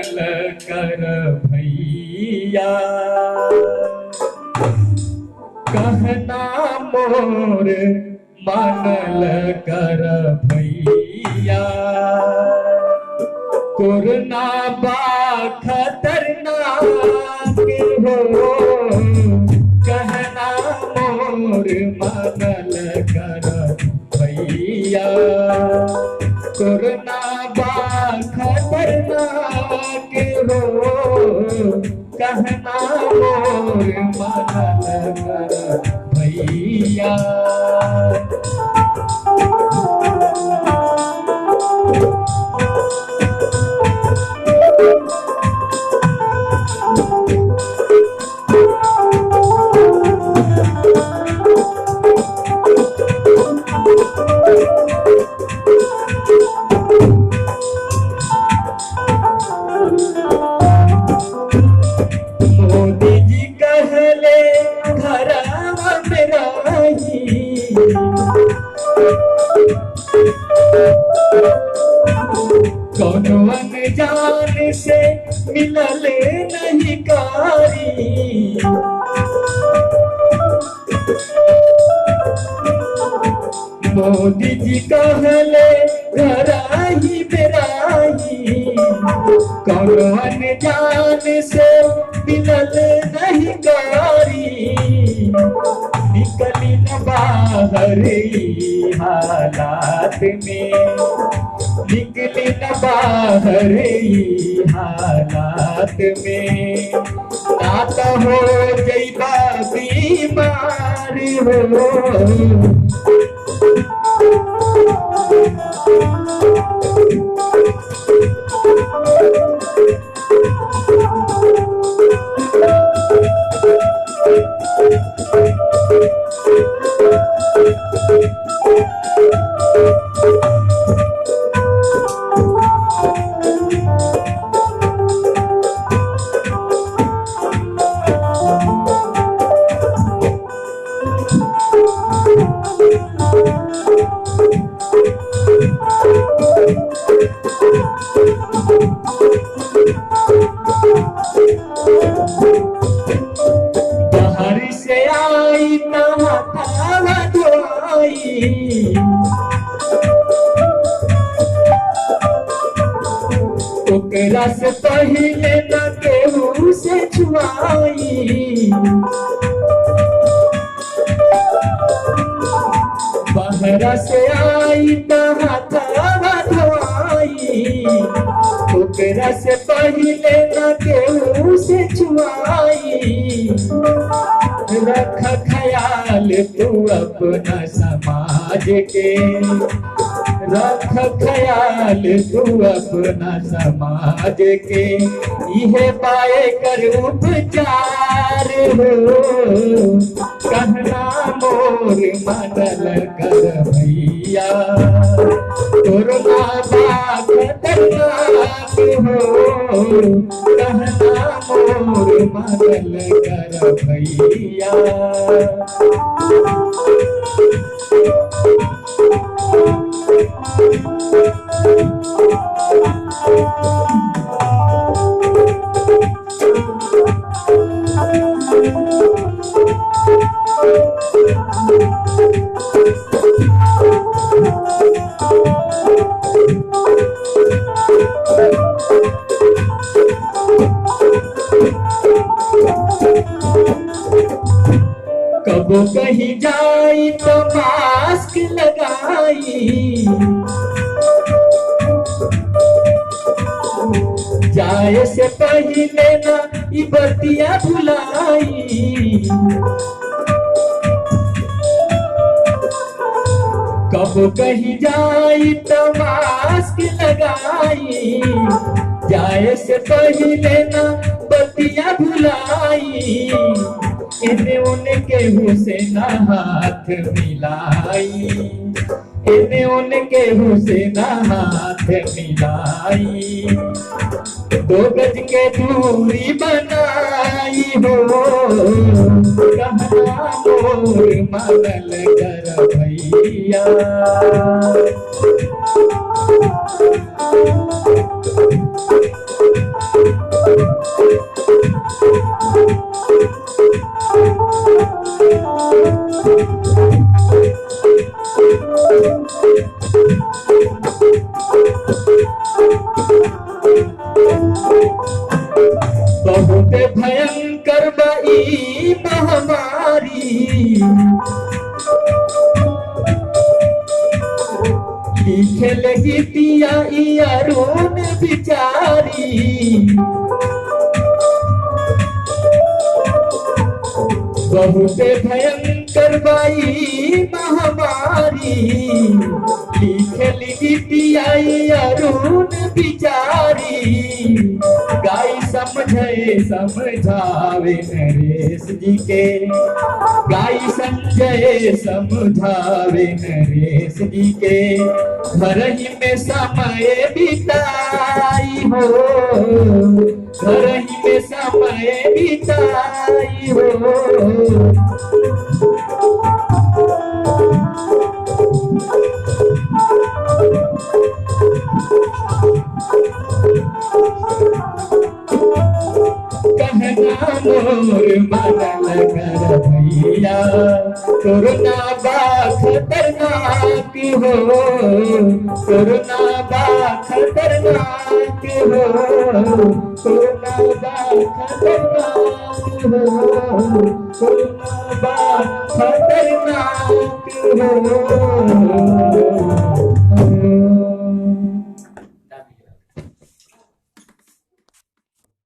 मानल कर भैया, कहना मोर मानल कर भैया। कोरोना बा खतरनाक हो, कहना मोर मानल कर भैया। कोरोना बा खतरनाक हो, कहना मोर मानल कर भैया। मोदी जी कहले घरवा में रही, कौनो अनजान से मिलल नहीं कारी। मोदी जी कहले घराही बेराही, कौनो अनजान से मिलल नहीं कारी। निकली न बाहर हालात में, निकली न बाहर हालात में। ना तो हो जइबा बीमार हो, बाहर से आई नहावा धोई, ओकरा से पहिले न केहू से छुआई। बाहर से आई नहावा धोई, ओकरा से पहिले न केहू से छुआई। रख ख्याल तू अपना समाज के, रख ख्याल तू अपना समाज के। इहे पाए कर उपचार हो, कहना मोर मानल कर भैया। कोरोना बा खतरनाक हो, कहना मोर मानल कर भैया। कबो कहीं जाई तो मास्क लगाई, जाए से पहले ना ई बतिया भुलाई। कबो कहीं जाई तो मास्क लगाई, जाए से पहले ना बतिया भुलाई। इन्हें उनके हुसैन हाथ मिलाई, इन्हें उनके हुसैन हाथ मिलाई। 2 गज के दूरी बनाई हो, कहना मोर मानल कर भैया। बहुत भयंकर बई महामारी, लिखे लगी पिया अरुण बिचारी। बहुत भयंकर बई महामारी, लिखे लगी पिया अरुण बिचारी। गाय समझे समझावे नरेश जी के, गाय संजय समझावे नरेश जी के। घर ही में समय बिताई हो, घर ही में समय बिताई हो। कहना मोर मनल कर भैया, कोरोना बा खतरनाक हो, कोरोना बा खतरनाक हो, कोरोना बा खतरनाक हो, कोरोना बा खतरनाक हो।